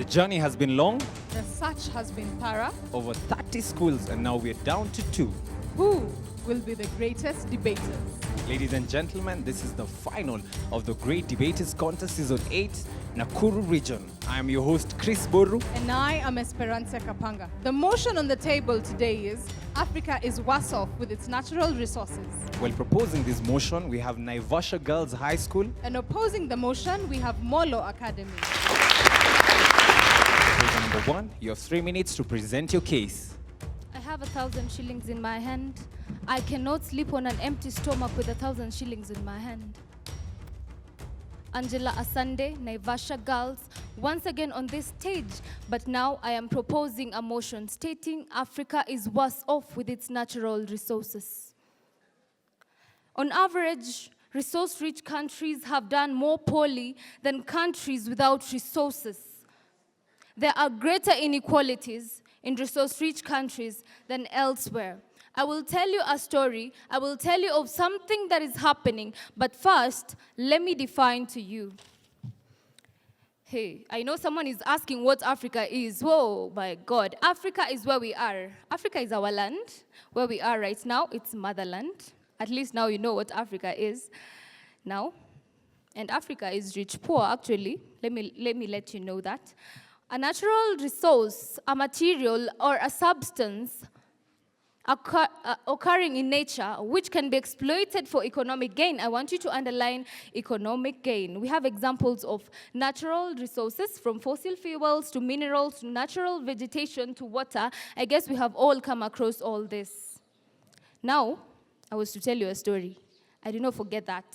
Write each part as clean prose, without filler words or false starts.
journey has been long, The search has been thorough. over 30 schools, and now we're down to 2. Who will be the greatest debaters? Ladies and gentlemen, this is the final of the Great Debaters Contest Season 8, Nakuru Region. I am your host, Chris Boru. And I am Esperanza Kapanga. The motion on the table today is Africa is worse off with its natural resources. While proposing this motion, we have Naivasha Girls High School. And opposing the motion, we have Molo Academy. Proposal number 1, you have 3 minutes to present your case. I have 1,000 shillings in my hand. I cannot sleep on an empty stomach with 1,000 shillings in my hand. Angela Asande, Naivasha Girls, once again on this stage, but now I am proposing a motion stating Africa is worse off with its natural resources. On average, resource-rich countries have done more poorly than countries without resources. There are greater inequalities in resource-rich countries than elsewhere. I will tell you a story. I will tell you of something that is happening. But first, let me define to you. Hey, I know someone is asking what Africa is. Whoa, my God. Africa is where we are. Africa is our land. Where we are right now, it's motherland. At least now you know what Africa is now. And Africa is rich poor, actually. Let me let you know that. A natural resource, a material, or a substance occurring in nature, which can be exploited for economic gain. I want you to underline economic gain. We have examples of natural resources, from fossil fuels to minerals to natural vegetation to water. I guess we have all come across all this. Now, I was to tell you a story. I did not forget that.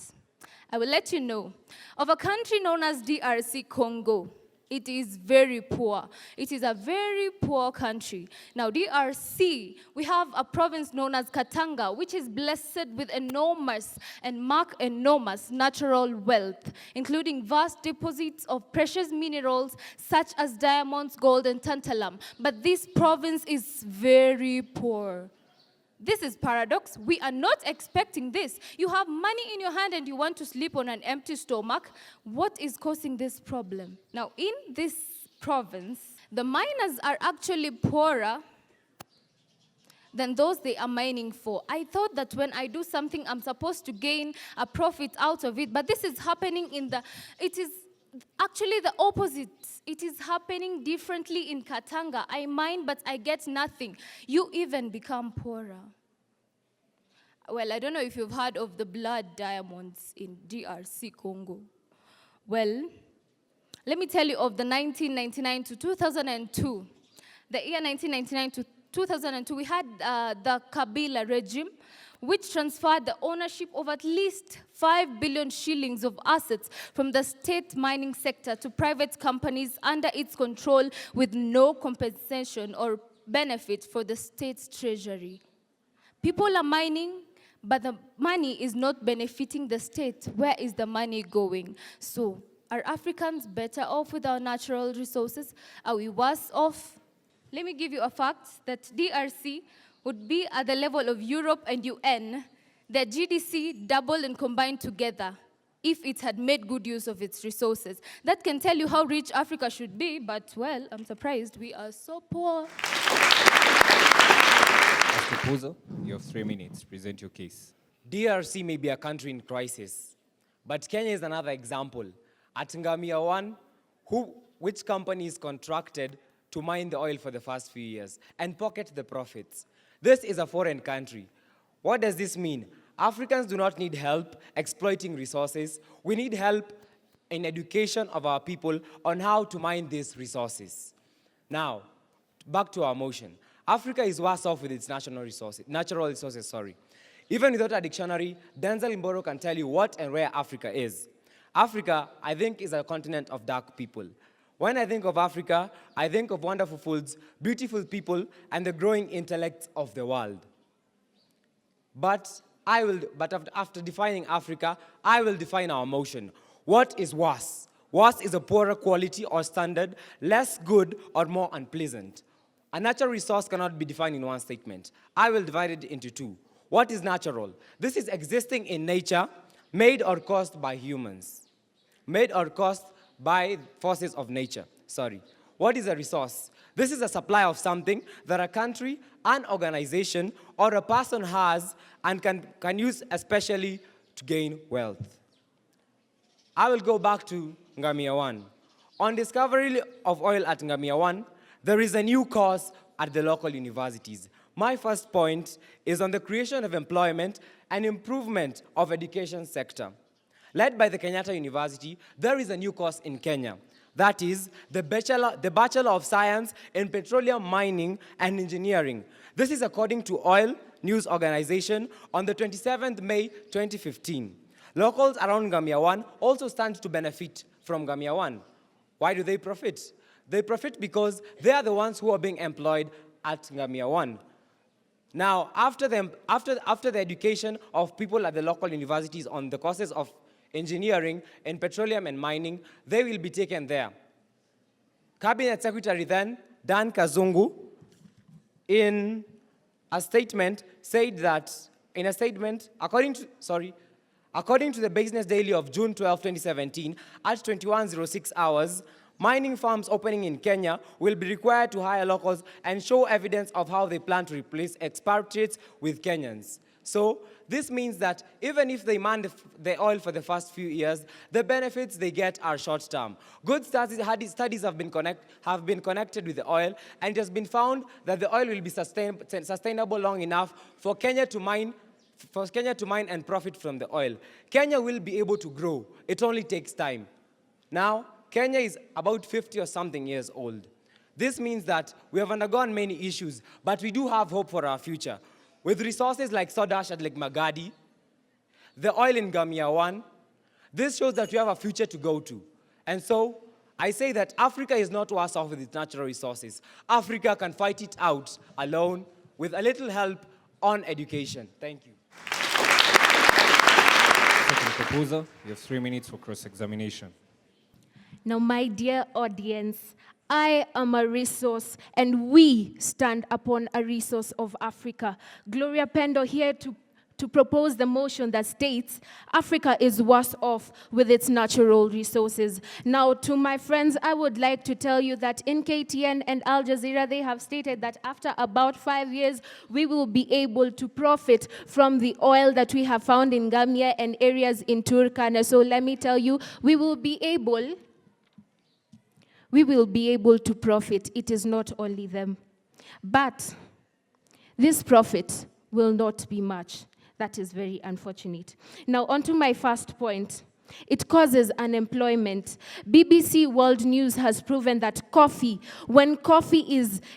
I will let you know of a country known as DRC Congo. It is very poor. It is a very poor country. Now, DRC, we have a province known as Katanga, which is blessed with enormous natural wealth, including vast deposits of precious minerals such as diamonds, gold, and tantalum. But this province is very poor. This is paradox. We are not expecting this. You have money in your hand and you want to sleep on an empty stomach. What is causing this problem? Now, in this province, the miners are actually poorer than those they are mining for. I thought that when I do something, I'm supposed to gain a profit out of it. But this is happening it is actually the opposite. It is happening differently in Katanga. I mine, but I get nothing. You even become poorer. Well, I don't know if you've heard of the blood diamonds in DRC Congo. Well, let me tell you of the 1999 to 2002. The year 1999 to 2002, we had the Kabila regime, which transferred the ownership of at least 5 billion shillings of assets from the state mining sector to private companies under its control with no compensation or benefit for the state's treasury. People are mining, but the money is not benefiting the state. Where is the money going? So, are Africans better off with our natural resources? Are we worse off? Let me give you a fact that DRC would be at the level of Europe and UN, their GDC doubled and combined together if it had made good use of its resources. That can tell you how rich Africa should be, but, well, I'm surprised we are so poor. As proposal, you have 3 minutes. Present your case. DRC may be a country in crisis, but Kenya is another example. At Ngamia 1, which company is contracted to mine the oil for the first few years and pocket the profits? This is a foreign country. What does this mean? Africans do not need help exploiting resources. We need help in education of our people on how to mine these resources. Now, back to our motion. Africa is worse off with its natural resources. Even without a dictionary, Denzel Mboro can tell you what and where Africa is. Africa, I think, is a continent of dark people. When I think of Africa, I think of wonderful foods, beautiful people, and the growing intellect of the world. But after defining Africa, I will define our motion. What is worse? Worse is a poorer quality or standard, less good or more unpleasant. A natural resource cannot be defined in one statement. I will divide it into 2. What is natural? This is existing in nature, made or caused by humans. Made or caused by forces of nature. What is a resource? This is a supply of something that a country, an organization, or a person has and can use especially to gain wealth. I will go back to Ngamia 1. On discovery of oil at Ngamia 1, there is a new course at the local universities. My first point is on the creation of employment and improvement of education sector. Led by the Kenyatta University, there is a new course in Kenya. That is the Bachelor of Science in Petroleum Mining and Engineering. This is according to Oil News Organization on the 27th May 2015. Locals around Ngamia 1 also stand to benefit from Ngamia 1. Why do they profit? They profit because they are the ones who are being employed at Ngamia 1. Now, after the education of people at the local universities on the courses of engineering and petroleum and mining, they will be taken there. Cabinet Secretary then, Dan Kazungu, in a statement, said that, according to the Business Daily of June 12, 2017, at 21:06 hours, mining farms opening in Kenya will be required to hire locals and show evidence of how they plan to replace expatriates with Kenyans. So this means that even if they mine the oil for the first few years, the benefits they get are short-term. Good studies have been connected with the oil, and it has been found that the oil will be sustainable long enough for Kenya to mine and profit from the oil. Kenya will be able to grow. It only takes time. Now, Kenya is about 50 or something years old. This means that we have undergone many issues, but we do have hope for our future. With resources like soda ash at Lake Magadi, the oil in Ngamia 1, this shows that we have a future to go to. And so, I say that Africa is not worse off with its natural resources. Africa can fight it out alone with a little help on education. Thank you. Second proposer, you have 3 minutes for cross-examination. Now, my dear audience, I am a resource, and we stand upon a resource of Africa. Gloria Pendo here to propose the motion that states Africa is worse off with its natural resources. Now, to my friends, I would like to tell you that in KTN and Al Jazeera, they have stated that after about 5 years, we will be able to profit from the oil that we have found in Gambia and areas in Turkana. So let me tell you, we will be able to profit. It is not only them. But this profit will not be much. That is very unfortunate. Now, on to my first point. It causes unemployment. BBC World News has proven that coffee, when coffee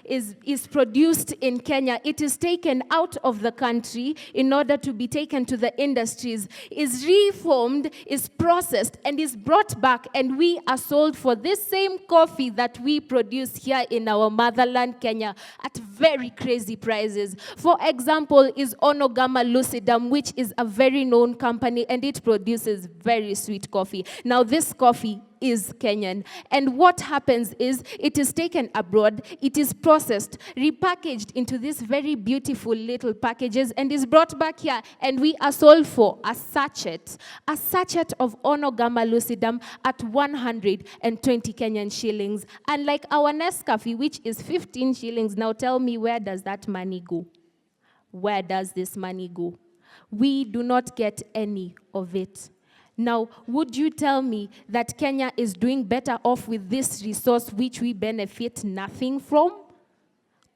is produced in Kenya, it is taken out of the country in order to be taken to the industries, is reformed, is processed, and is brought back, and we are sold for this same coffee that we produce here in our motherland, Kenya, at very crazy prices. For example, is Onogama Lucidum, which is a very known company, and it produces very sweet coffee. Now, this coffee is Kenyan. And what happens is it is taken abroad, it is processed, repackaged into these very beautiful little packages, and is brought back here, and we are sold for a sachet of Onogama Lucidum at 120 Kenyan shillings. Unlike our Nescafe, which is 15 shillings. Now tell me, where does that money go? Where does this money go? We do not get any of it. Now, would you tell me that Kenya is doing better off with this resource which we benefit nothing from?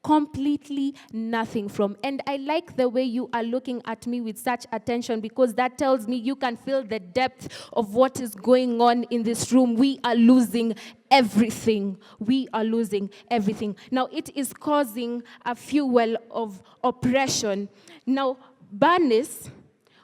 Completely nothing from. And I like the way you are looking at me with such attention, because that tells me you can feel the depth of what is going on in this room. We are losing everything. We are losing everything. Now, it is causing a fuel of oppression. Now, Barnes,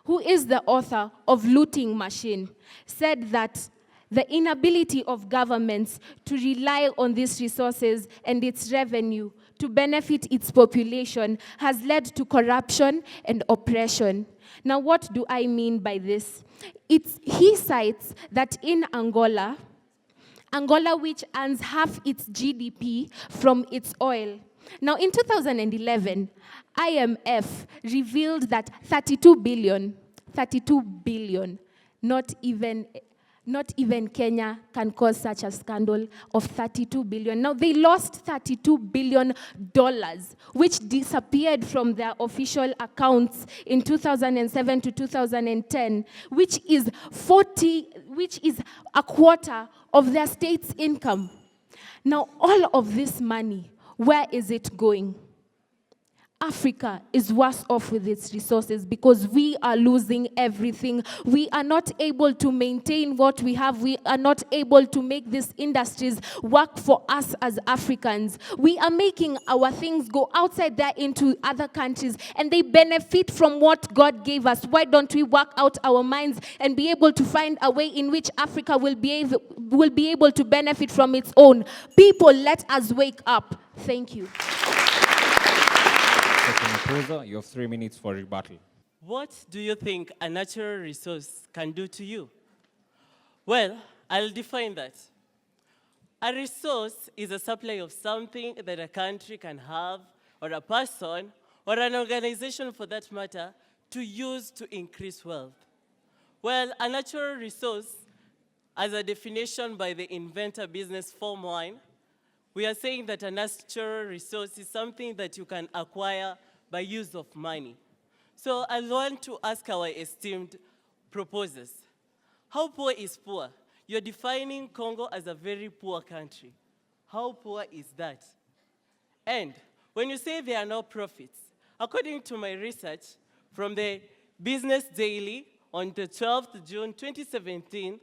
who is the author of Looting Machine, said that the inability of governments to rely on these resources and its revenue to benefit its population has led to corruption and oppression. Now, what do I mean by this? He cites that in Angola, which earns half its GDP from its oil. Now, in 2011, IMF revealed that 32 billion, not even Not even Kenya can cause such a scandal of 32 billion. Now, they lost $32 billion, which disappeared from their official accounts in 2007 to 2010, which is a quarter of their state's income. Now, all of this money, where is it going? Africa is worse off with its resources because we are losing everything. We are not able to maintain what we have. We are not able to make these industries work for us as Africans. We are making our things go outside there into other countries, and they benefit from what God gave us. Why don't we work out our minds and be able to find a way in which Africa will be able to benefit from its own? People, let us wake up. Thank you. Second opposer, you have 3 minutes for rebuttal. What do you think a natural resource can do to you? Well, I'll define that. A resource is a supply of something that a country can have, or a person, or an organization for that matter, to use to increase wealth. Well, a natural resource, as a definition by the Inventor Business Form 1, we are saying that a natural resource is something that you can acquire by use of money. So I want to ask our esteemed proposers, how poor is poor? You're defining Congo as a very poor country. How poor is that? And when you say there are no profits, according to my research from the Business Daily on the 12th June 2017,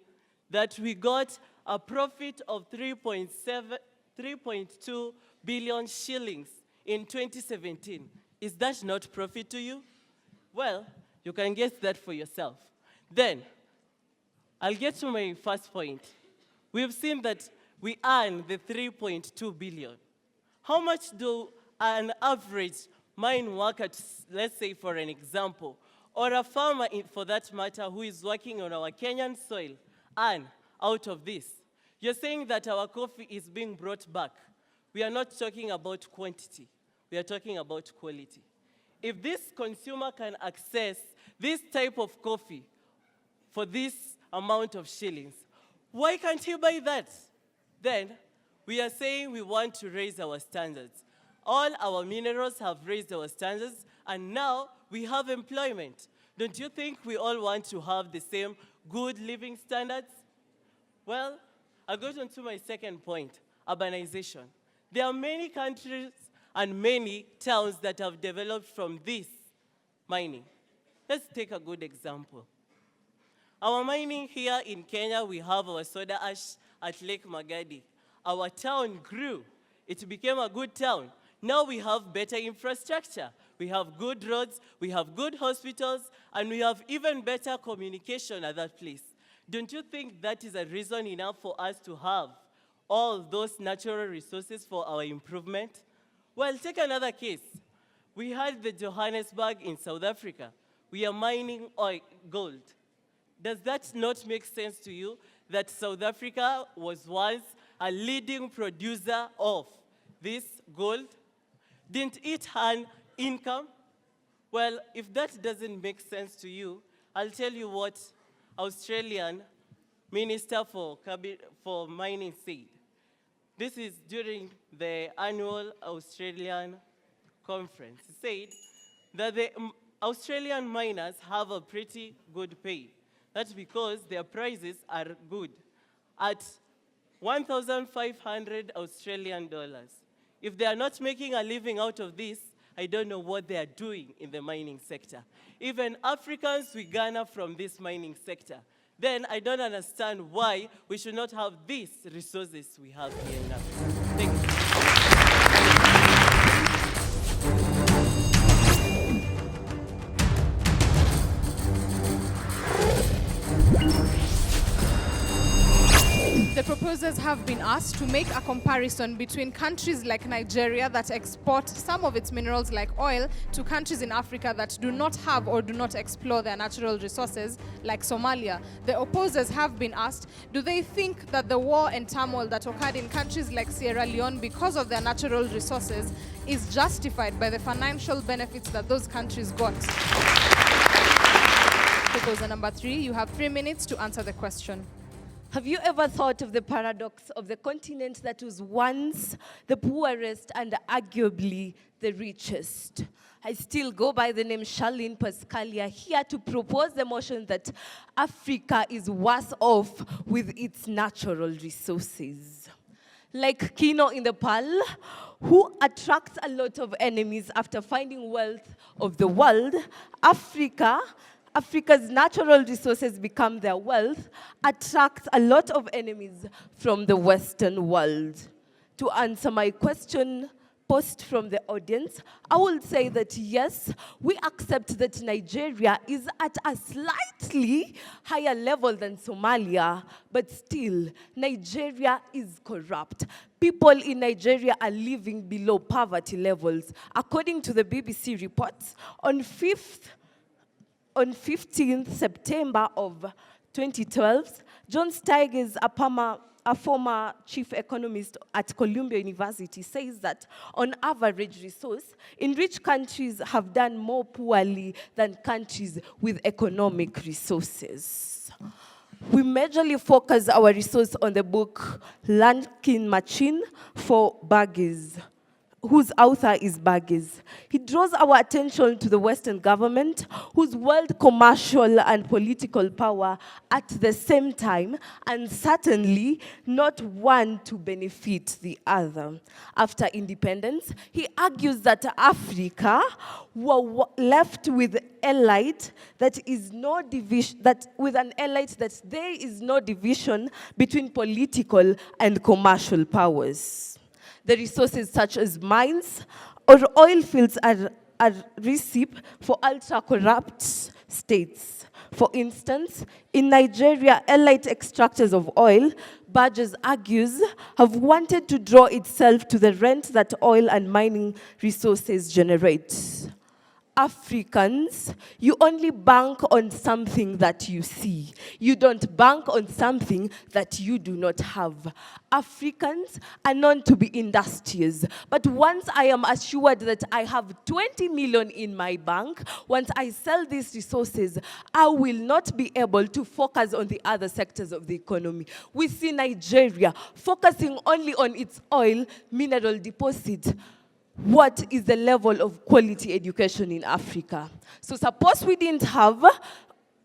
that we got a profit of 3.2 billion shillings in 2017. Is that not profit to you? Well, you can guess that for yourself. Then, I'll get to my first point. We've seen that we earn the 3.2 billion. How much do an average mine worker, let's say for an example, or a farmer for that matter who is working on our Kenyan soil earn out of this? You're saying that our coffee is being brought back. We are not talking about quantity. We are talking about quality. If this consumer can access this type of coffee for this amount of shillings, why can't he buy that? Then we are saying we want to raise our standards. All our minerals have raised our standards, and now we have employment. Don't you think we all want to have the same good living standards? Well, I'll go on to my second point, urbanization. There are many countries and many towns that have developed from this mining. Let's take a good example. Our mining here in Kenya, we have our soda ash at Lake Magadi. Our town grew. It became a good town. Now we have better infrastructure. We have good roads, we have good hospitals, and we have even better communication at that place. Don't you think that is a reason enough for us to have all those natural resources for our improvement? Well, take another case. We had the Johannesburg in South Africa. We are mining gold. Does that not make sense to you that South Africa was once a leading producer of this gold? Didn't it earn income? Well, if that doesn't make sense to you, I'll tell you what Australian Minister for Mining said. This is during the annual Australian conference. He said that the Australian miners have a pretty good pay. That's because their prices are good at 1,500 Australian dollars. If they are not making a living out of this, I don't know what they are doing in the mining sector. Even Africans, we garner from this mining sector. Then I don't understand why we should not have these resources we have here in Africa. Thank you. The proposers have been asked to make a comparison between countries like Nigeria that export some of its minerals like oil to countries in Africa that do not have or do not explore their natural resources like Somalia. The opposers have been asked, do they think that the war and turmoil that occurred in countries like Sierra Leone because of their natural resources is justified by the financial benefits that those countries got? Proposer number 3, you have 3 minutes to answer the question. Have you ever thought of the paradox of the continent that was once the poorest and arguably the richest? I still go by the name Charlene Pascalia, here to propose the motion that Africa is worse off with its natural resources. Like Kino in the Pearl, who attracts a lot of enemies after finding wealth of the world, Africa's natural resources become their wealth, attracts a lot of enemies from the Western world. To answer my question posed from the audience, I will say that yes, we accept that Nigeria is at a slightly higher level than Somalia, but still, Nigeria is corrupt. People in Nigeria are living below poverty levels. According to the BBC reports, on 15th September of 2012, John Stigers, a former chief economist at Columbia University, says that on average resource, rich countries have done more poorly than countries with economic resources. We majorly focus our resource on the book Lankin Machine for Burgess, whose author is Burgess. He draws our attention to the Western government, whose world commercial and political power at the same time, and certainly not one to benefit the other. After independence, he argues that Africa were left with elite that is no division, that with an elite that there is no division between political and commercial powers. The resources such as mines or oil fields are a recipe for ultra-corrupt states. For instance, in Nigeria, elite extractors of oil, Burgess argues, have wanted to draw itself to the rent that oil and mining resources generate. Africans, you only bank on something that you see. You don't bank on something that you do not have. Africans are known to be industrious, but once I am assured that I have 20 million in my bank, once I sell these resources, I will not be able to focus on the other sectors of the economy. We see Nigeria focusing only on its oil mineral deposit. What is the level of quality education in Africa? So suppose we didn't have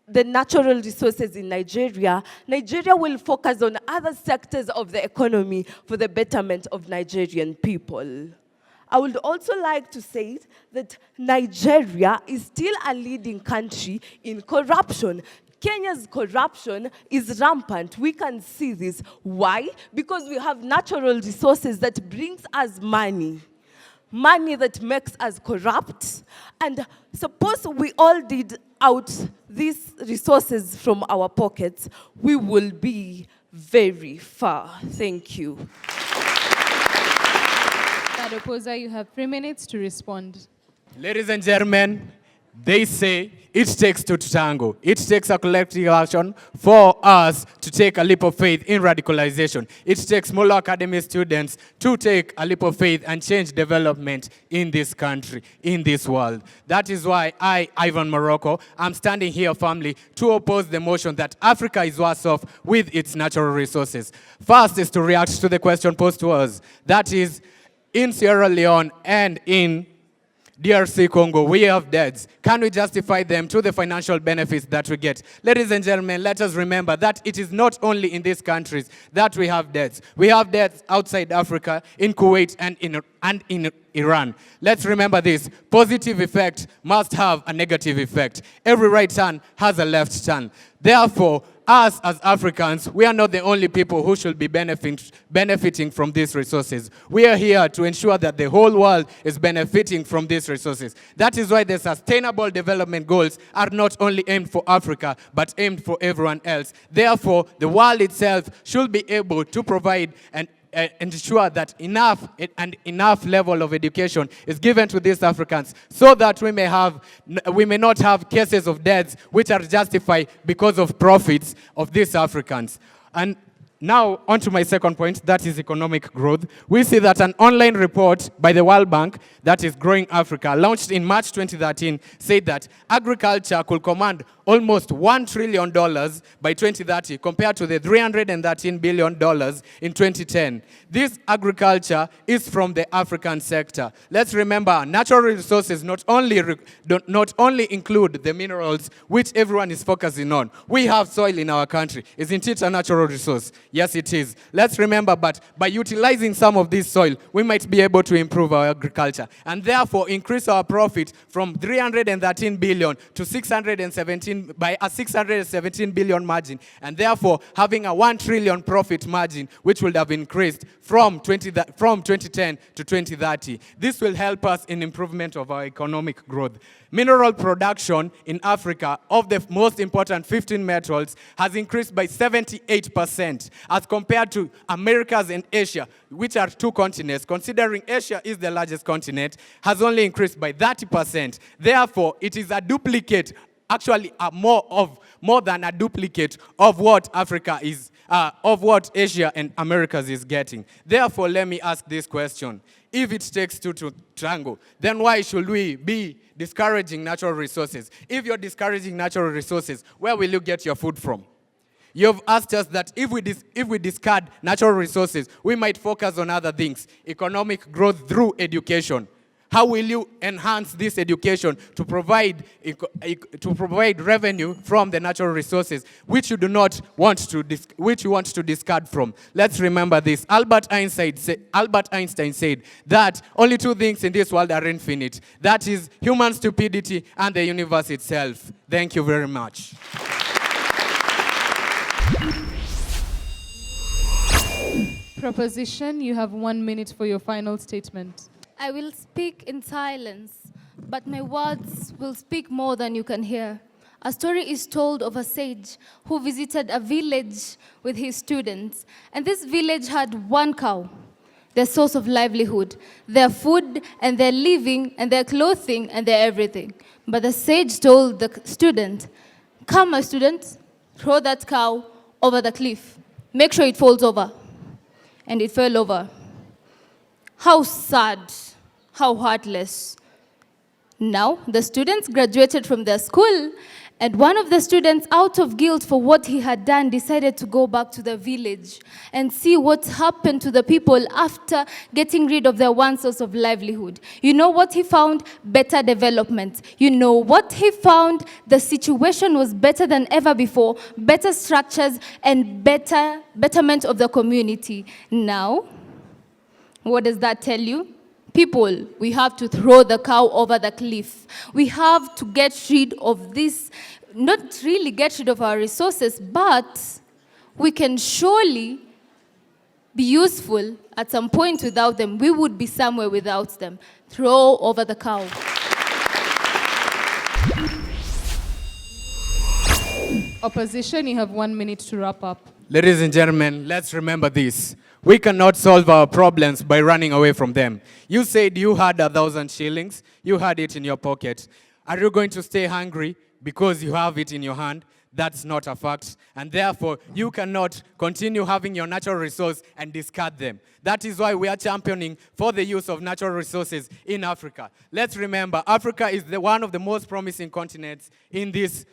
the natural resources in Nigeria, Nigeria will focus on other sectors of the economy for the betterment of Nigerian people. I would also like to say that Nigeria is still a leading country in corruption. Kenya's corruption is rampant. We can see this. Why? Because we have natural resources that brings us money that makes us corrupt. And suppose we all did out these resources from our pockets, we will be very far. Thank you. Third opposer, you have 3 minutes to respond. Ladies and gentlemen, they say it takes two to tango. It takes a collective action for us to take a leap of faith in radicalization. It takes Molo Academy students to take a leap of faith and change development in this country, in this world. That is why I, Ivan Morocco, am standing here firmly to oppose the motion that Africa is worse off with its natural resources. First is to react to the question posed to us. That is, in Sierra Leone and in DRC Congo, we have debts. Can we justify them to the financial benefits that we get? Ladies and gentlemen, let us remember that it is not only in these countries that we have debts. We have debts outside Africa, in Kuwait and in Iran. Let's remember this. Positive effect must have a negative effect. Every right turn has a left turn. Therefore, us as Africans, we are not the only people who should be benefiting from these resources. We are here to ensure that the whole world is benefiting from these resources. That is why the Sustainable Development Goals are not only aimed for Africa, but aimed for everyone else. Therefore, the world itself should be able to provide and ensure that enough level of education is given to these Africans so that we may not have cases of deaths which are justified because of profits of these Africans. And Now, on to my second point, that is economic growth. We see that an online report by the World Bank, that is Growing Africa, launched in March 2013, said that agriculture could command almost $1 trillion by 2030 compared to the $313 billion in 2010. This agriculture is from the African sector. Let's remember, natural resources not only include the minerals which everyone is focusing on. We have soil in our country. Isn't it a natural resource? Yes, it is. Let's remember, but by utilizing some of this soil, we might be able to improve our agriculture and therefore increase our profit from 313 billion to 617 by a 617 billion margin, and therefore having a 1 trillion profit margin, which would have increased from 2010 to 2030. This will help us in improvement of our economic growth. Mineral production in Africa of the most important 15 metals has increased by 78% as compared to Americas and Asia, which are two continents. Considering Asia is the largest continent, has only increased by 30%. Therefore, it is a duplicate, actually more than a duplicate of what Africa is, of what Asia and Americas is getting. Therefore, let me ask this question. If it takes two to tango, then why should we be discouraging natural resources? If you're discouraging natural resources, where will you get your food from? You've asked us that if we discard natural resources, we might focus on other things, economic growth through education. How will you enhance this education to provide revenue from the natural resources, which you do not want to, which you want to discard from? Let's remember this. Albert Einstein said that only two things in this world are infinite. That is human stupidity and the universe itself. Thank you very much. Proposition, you have 1 minute for your final statement. I will speak in silence, but my words will speak more than you can hear. A story is told of a sage who visited a village with his students. And this village had one cow, their source of livelihood, their food and their living and their clothing and their everything. But the sage told the student, "Come, my student, throw that cow over the cliff. Make sure it falls over." And it fell over. How sad, how heartless. Now, the students graduated from their school, and one of the students, out of guilt for what he had done, decided to go back to the village and see what happened to the people after getting rid of their one source of livelihood. You know what he found? Better development. You know what he found? The situation was better than ever before, better structures and betterment of the community. Now, what does that tell you? People, we have to throw the cow over the cliff. We have to get rid of this, not really get rid of our resources, but we can surely be useful at some point without them. We would be somewhere without them. Throw over the cow. Opposition, you have 1 minute to wrap up. Ladies and gentlemen, let's remember this. We cannot solve our problems by running away from them. You said you had 1,000 shillings. You had it in your pocket. Are you going to stay hungry because you have it in your hand? That's not a fact. And therefore, you cannot continue having your natural resource and discard them. That is why we are championing for the use of natural resources in Africa. Let's remember, Africa is one of the most promising continents in this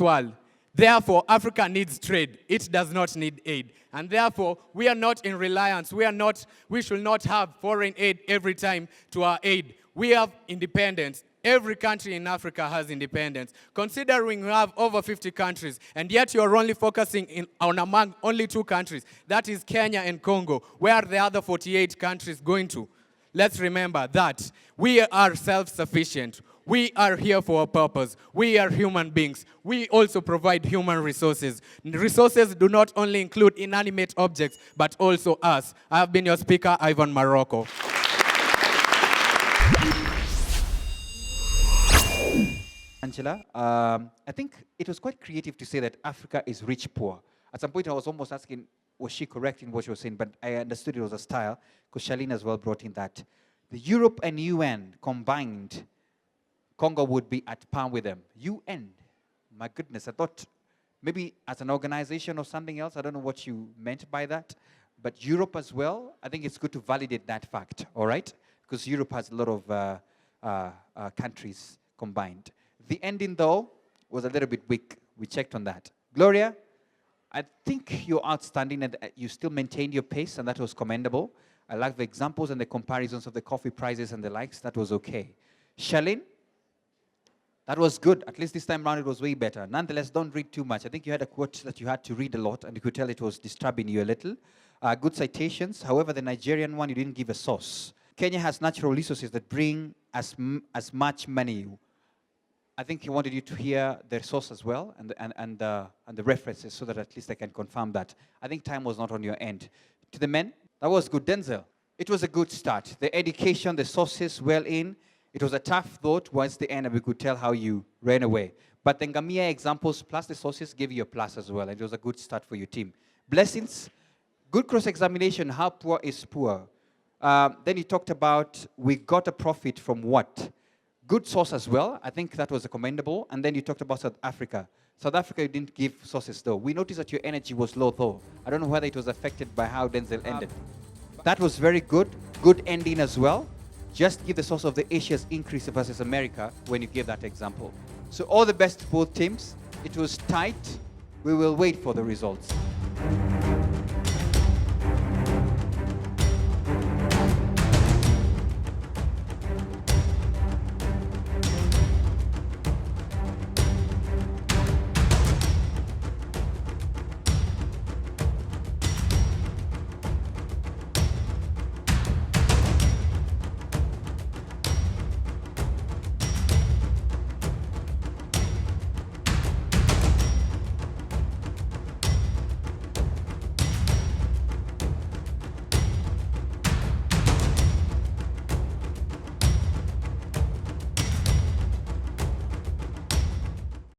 world. Therefore, Africa needs trade. It does not need aid. And therefore, we are not in reliance. We should not have foreign aid every time to our aid. We have independence. Every country in Africa has independence. Considering we have over 50 countries, and yet you're only focusing on among only 2 countries, that is Kenya and Congo. Where are the other 48 countries going to? Let's remember that we are self-sufficient. We are here for a purpose. We are human beings. We also provide human resources. Resources do not only include inanimate objects, but also us. I have been your speaker, Ivan Morocco. Angela, I think it was quite creative to say that Africa is rich poor. At some point I was almost asking, was she correct in what she was saying? But I understood it was a style, because Charlene as well brought in that. The Europe and UN combined, Congo would be at par with them. UN, my goodness, I thought maybe as an organization or something else. I don't know what you meant by that. But Europe as well, I think it's good to validate that fact, all right? Because Europe has a lot of countries combined. The ending, though, was a little bit weak. We checked on that. Gloria, I think you're outstanding and you still maintained your pace, and that was commendable. I like the examples and the comparisons of the coffee prices and the likes. That was okay. Charlene, that was good. At least this time around, it was way better. Nonetheless, don't read too much. I think you had a quote that you had to read a lot, and you could tell it was disturbing you a little. Good citations. However, the Nigerian one, you didn't give a source. Kenya has natural resources that bring as much money. I think he wanted you to hear the source as well and the references so that at least I can confirm that. I think time was not on your end. To the men, that was good. Denzel, it was a good start. The education, the sources well in. It was a tough thought once the end, and we could tell how you ran away. But the Ngamia examples plus the sources gave you a plus as well, and it was a good start for your team. Blessings, good cross-examination, how poor is poor. Then you talked about we got a profit from what? Good source as well. I think that was commendable. And then you talked about South Africa. South Africa, you didn't give sources, though. We noticed that your energy was low, though. I don't know whether it was affected by how Denzel ended. That was very good. Good ending as well. Just give the source of the Asia's increase versus America when you gave that example. So all the best to both teams. It was tight. We will wait for the results.